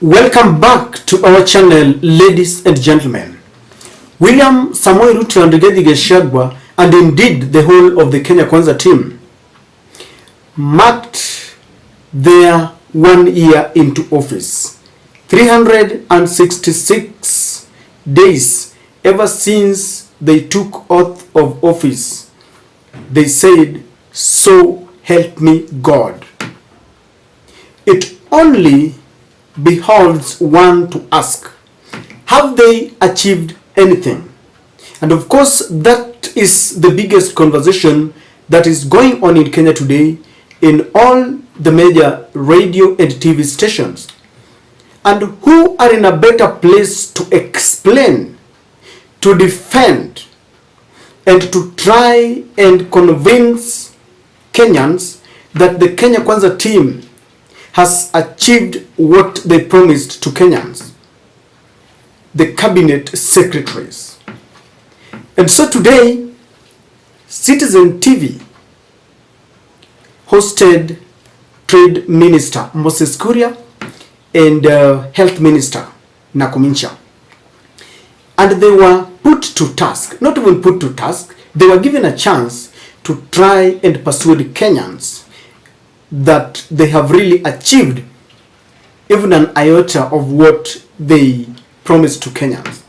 Welcome back to our channel, ladies and gentlemen. William Samoei Ruto and Rigathi Gachagua, and indeed the whole of the Kenya Kwanza team, marked their 1 year into office. 366 days ever since they took oath of office. They said, "So help me God." It only beholds one to ask, have they achieved anything? And of course, that is the biggest conversation that is going on in Kenya today in all the major radio and TV stations. And who are in a better place to explain, to defend, and to try and convince Kenyans that the Kenya Kwanza team has achieved what they promised to Kenyans? The cabinet secretaries. And so today, Citizen TV hosted Trade Minister Moses Kuria and Health Minister Nakumincha. And they were put to task, not even put to task, they were given a chance to try and persuade Kenyans that they have really achieved even an iota of what they promised to Kenyans.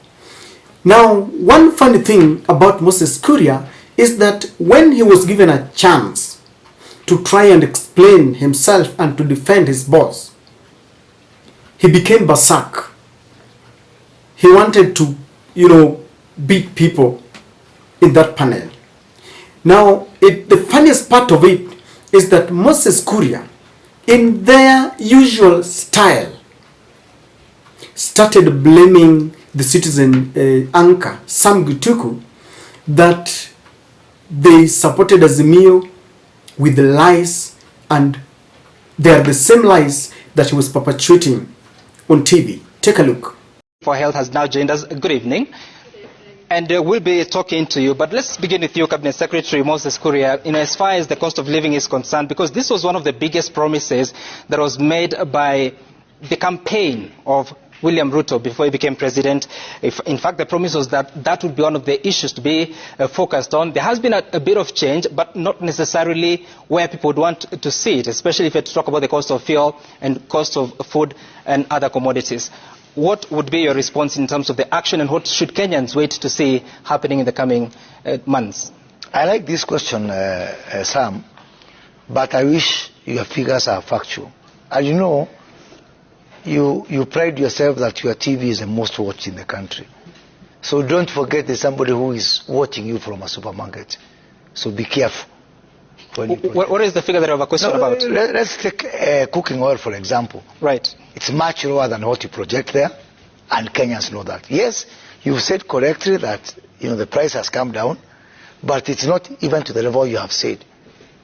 Now, one funny thing about Moses Kuria is that when he was given a chance to try and explain himself and to defend his boss, he became berserk. He wanted to, beat people in that panel. Now, the funniest part of it is that Moses Kuria, in their usual style, started blaming the Citizen anchor, Sam Gituku, that they supported Azimio with the lies, and they are the same lies that he was perpetuating on TV. Take a look. For Health has now joined us. Good evening. And we'll be talking to you, but let's begin with you, Cabinet Secretary Moses Kuria, as far as the cost of living is concerned, because this was one of the biggest promises that was made by the campaign of William Ruto before he became president. In fact, the promise was that that would be one of the issues to be focused on. There has been a bit of change, but not necessarily where people would want to see it, especially if you talk about the cost of fuel and cost of food and other commodities. What would be your response in terms of the action, and what should Kenyans wait to see happening in the coming months? I like this question, Sam, but I wish your figures are factual. As you know, you pride yourself that your TV is the most watched in the country. So don't forget there's somebody who is watching you from a supermarket. So be careful. What is the figure that you have a question about? Let's take cooking oil, for example. Right. It's much lower than what you project there, and Kenyans know that. Yes, you said correctly that the price has come down, but it's not even to the level you have said.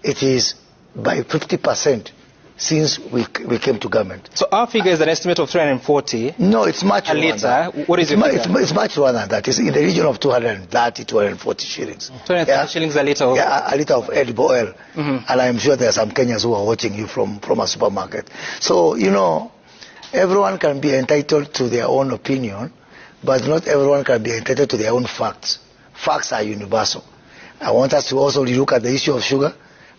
It is by 50% since we came to government. So our figure is an estimate of 340. No, it's much a lower litre. than that. What is it? It's much lower than that. It's in the region of 230, 240 shillings. 230 shillings a litre? Yeah, a litre of edible oil. And I'm sure there are some Kenyans who are watching you from a supermarket. So, everyone can be entitled to their own opinion, but not everyone can be entitled to their own facts. Facts are universal. I want us to also look at the issue of sugar.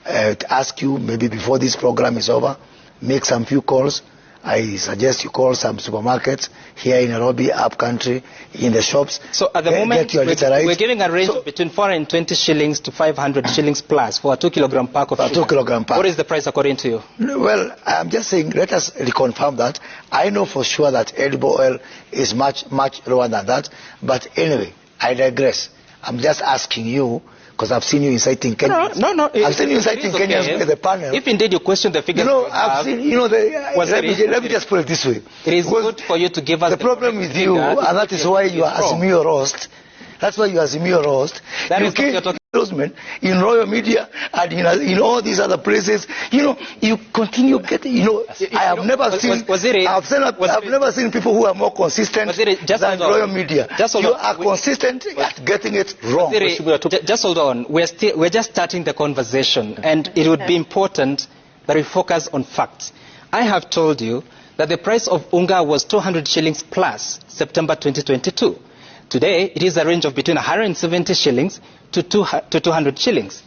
To ask you, maybe before this program is over, make some few calls. I suggest you call some supermarkets here in Nairobi, up country, in the shops. So at the moment, we're giving a range of between 420 shillings to 500 shillings plus for a 2 kilogram pack of sugar. 2 kilogram pack. What is the price according to you? Well, I'm just saying, let us reconfirm that. I know for sure that edible oil is much, much lower than that. But anyway, I digress. I'm just asking you, because I've seen you inciting Kenyans. No. I've seen you inciting Kenyans with the panel. If indeed you question the figures, I've seen, let me just put it this way. It is good for you to give us the problem with you, and that is why you are Azimio roast. That's why you are Azimio roast. That is what you're talking endorsement in Royal Media and in all these other places. You continue getting. I have never seen. I've never seen people who are more consistent than Royal Media. You are consistent at getting it wrong. Just hold on. We're just starting the conversation, and it would be important that we focus on facts. I have told you that the price of unga was 200 shillings plus September 2022. Today, it is a range of between 170 shillings to 200 shillings.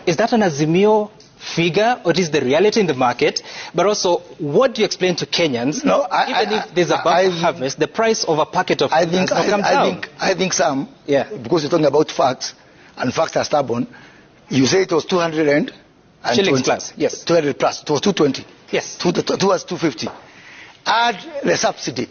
Is that an Azimio figure, or is the reality in the market? But also, what do you explain to Kenyans? No, even if there's a bumper harvest, the price of a packet of food has not come down. I think, Sam, Yeah. because you're talking about facts, and facts are stubborn, you say it was 200 and Shillings 20. plus, yes. 200 plus, it was 220. Yes. Two was 250. Add the subsidy,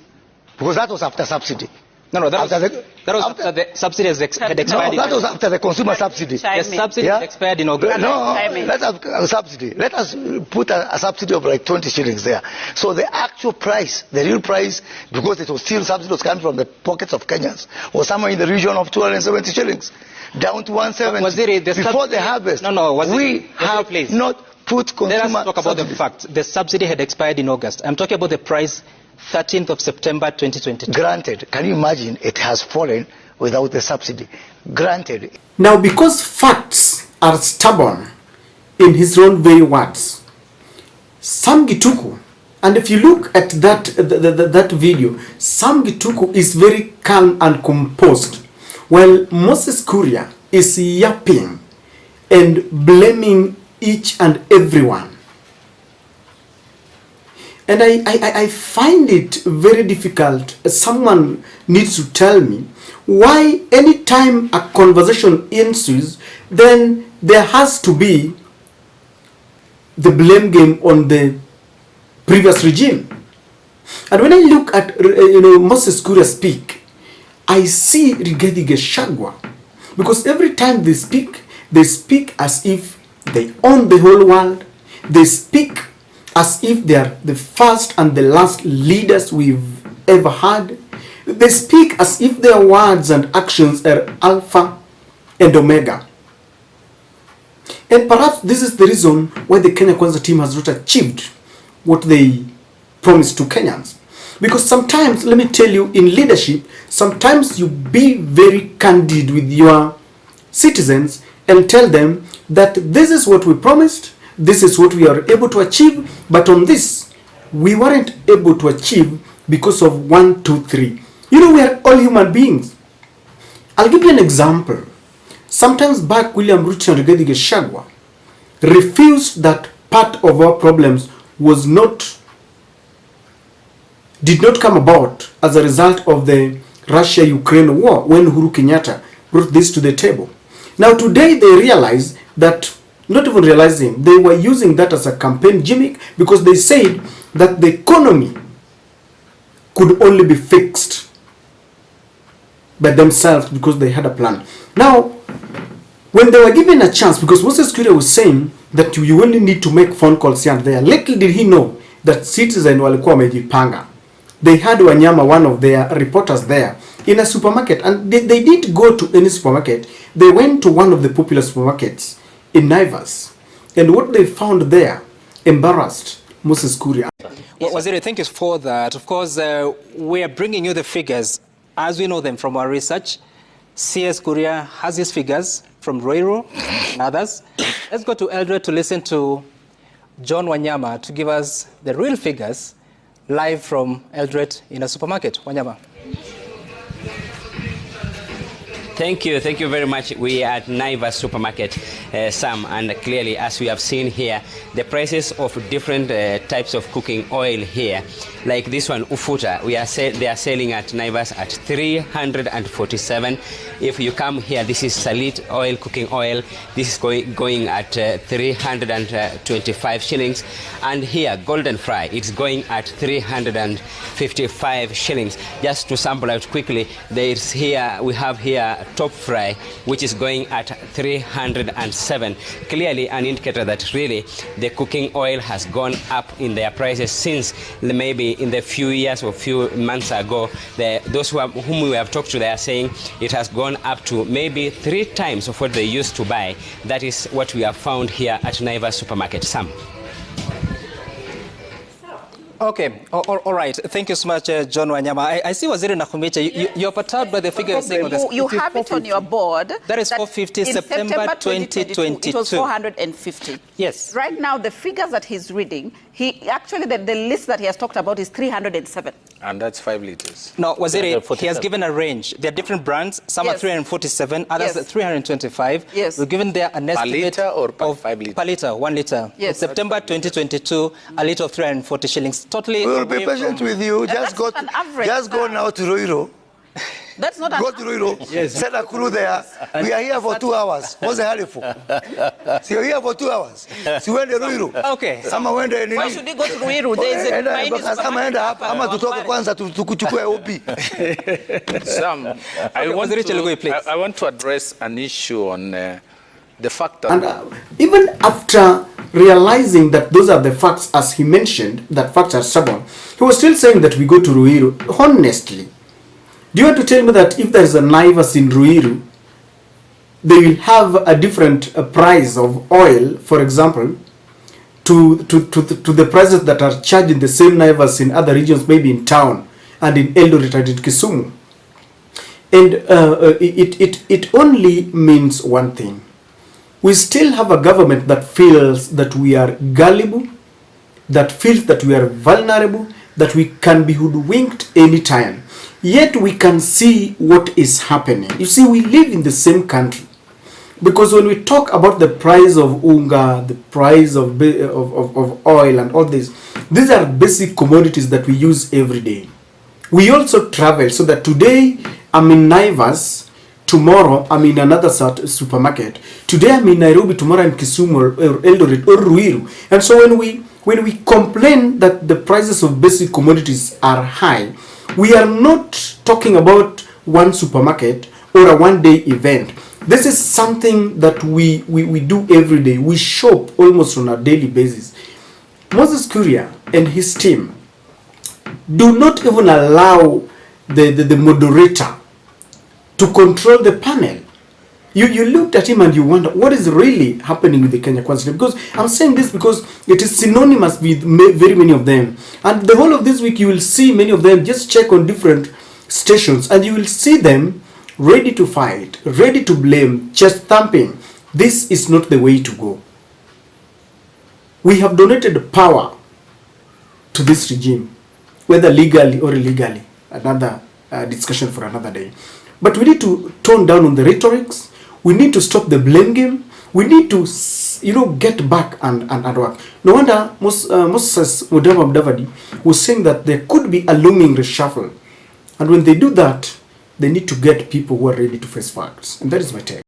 because that was after subsidy. No, that was after after the subsidy had expired. No, that was after the consumer subsidy. The subsidy had expired in August. No, let's have a subsidy. Let us put a subsidy of like 20 shillings there. So the actual price, the real price, because it was still subsidy was coming from the pockets of Kenyans, was somewhere in the region of 270 shillings, down to 170. Waziri, before the harvest. We have not put consumer. Let us talk about subsidy. the facts. The subsidy had expired in August. I'm talking about the price 13th of September 2022. Granted, can you imagine it has fallen without the subsidy? Granted. Now, because facts are stubborn in his own very words, Sam Gituku, and if you look at that video, Sam Gituku is very calm and composed, while Moses Kuria is yapping and blaming each and everyone. And I find it very difficult. Someone needs to tell me why anytime a conversation ensues, then there has to be the blame game on the previous regime. And when I look at Moses Kuria speak, I see Rigathi Gachagua, because every time they speak as if they own the whole world. They speak as if they are the first and the last leaders we've ever had. They speak as if their words and actions are alpha and omega. And perhaps this is the reason why the Kenya Kwanza team has not achieved what they promised to Kenyans. Because sometimes, let me tell you, in leadership, sometimes you be very candid with your citizens and tell them that this is what we promised, this is what we are able to achieve, but on this, we weren't able to achieve because of 1, 2, 3. You know, we are all human beings. I'll give you an example. Sometimes back, William Ruto and Rigathi Gachagua refused that part of our problems did not come about as a result of the Russia-Ukraine war, when Uhuru Kenyatta brought this to the table. Now today they realize that, not even realizing, they were using that as a campaign gimmick, because they said that the economy could only be fixed by themselves because they had a plan. Now, when they were given a chance, because Moses Kuria was saying that you only need to make phone calls here and there, little did he know that citizens walikuwa wamejipanga. They had Wanyama, one of their reporters there, in a supermarket, and they didn't go to any supermarket. They went to one of the popular supermarkets in Naivas, and what they found there embarrassed Moses Kuria. Well, Waziri, thank you for that. Of course, we are bringing you the figures as we know them from our research. CS Kuria has his figures from Ruiru and others. Let's go to Eldoret to listen to John Wanyama to give us the real figures live from Eldoret in a supermarket. Wanyama. Thank you very much. We are at Naivas Supermarket, Sam, and clearly, as we have seen here, the prices of different types of cooking oil here, like this one, Ufuta, they are selling at Naivas at 347. If you come here, this is Salit oil, cooking oil. This is going at 325 shillings, and here, Golden Fry, it's going at 355 shillings. Just to sample out quickly, we have here Top Fry, which is going at 307. Clearly an indicator that really the cooking oil has gone up in their prices since maybe in the few years or few months ago. Those whom we have talked to, they are saying it has gone up to maybe 3 times of what they used to buy. That is what we have found here at Naivas Supermarket. Sam. Okay, all right. Thank you so much, John Wanyama. I see Waziri Nakhumicha, you're perturbed by the figures. You have it on your board. That is 450 September 2022. It was 450. Yes. Right now, the figures that he's reading, the list that he has talked about is 307. And that's 5 liters. No, Waziri, he has given a range. There are different brands. Some are 347, others are 325. Yes. We've given there an estimate per liter or per of 5 liters? Per liter, 1 liter. Yes. September 2022, a liter of 340 shillings. Totally. We will be patient with you. Just go now to Ruiro. That's not Go to Ruiro. Yes. Set a crew there. We are here for 2 hours. What's the hurry for? So you're here for 2 hours. So when the Ruiro. Okay. Why should we go to Ruiro? There is a Sam, I want to address an issue on the fact that... And even after realizing that those are the facts, as he mentioned, that facts are stubborn, he was still saying that we go to Ruiru. Honestly, do you want to tell me that if there is a Naivas in Ruiru, they will have a different price of oil, for example, to the prices that are charged in the same Naivas in other regions, maybe in town and in Eldoret and in Kisumu? And it only means one thing. We still have a government that feels that we are gullible, that feels that we are vulnerable, that we can be hoodwinked anytime. Yet we can see what is happening. You see, we live in the same country. Because when we talk about the price of unga, the price of oil and all this, these are basic commodities that we use every day. We also travel, so that today I'm in Naivas, tomorrow I'm in another supermarket. Today I'm in Nairobi, tomorrow in Kisumu or Eldoret or Ruiru. And so when we complain that the prices of basic commodities are high, we are not talking about one supermarket or a one-day event. This is something that we do every day. We shop almost on a daily basis. Moses Kuria and his team do not even allow the moderator to control the panel. You looked at him and you wonder what is really happening with the Kenya Kwanza. Because I'm saying this because it is synonymous with very many of them. And the whole of this week you will see many of them. Just check on different stations and you will see them ready to fight, ready to blame, chest thumping. This is not the way to go. We have donated power to this regime, whether legally or illegally. Another discussion for another day. But we need to tone down on the rhetorics. We need to stop the blame game. We need to, get back and work. No wonder Moses Mudavadi was saying that there could be a looming reshuffle. And when they do that, they need to get people who are ready to face facts. And that is my take.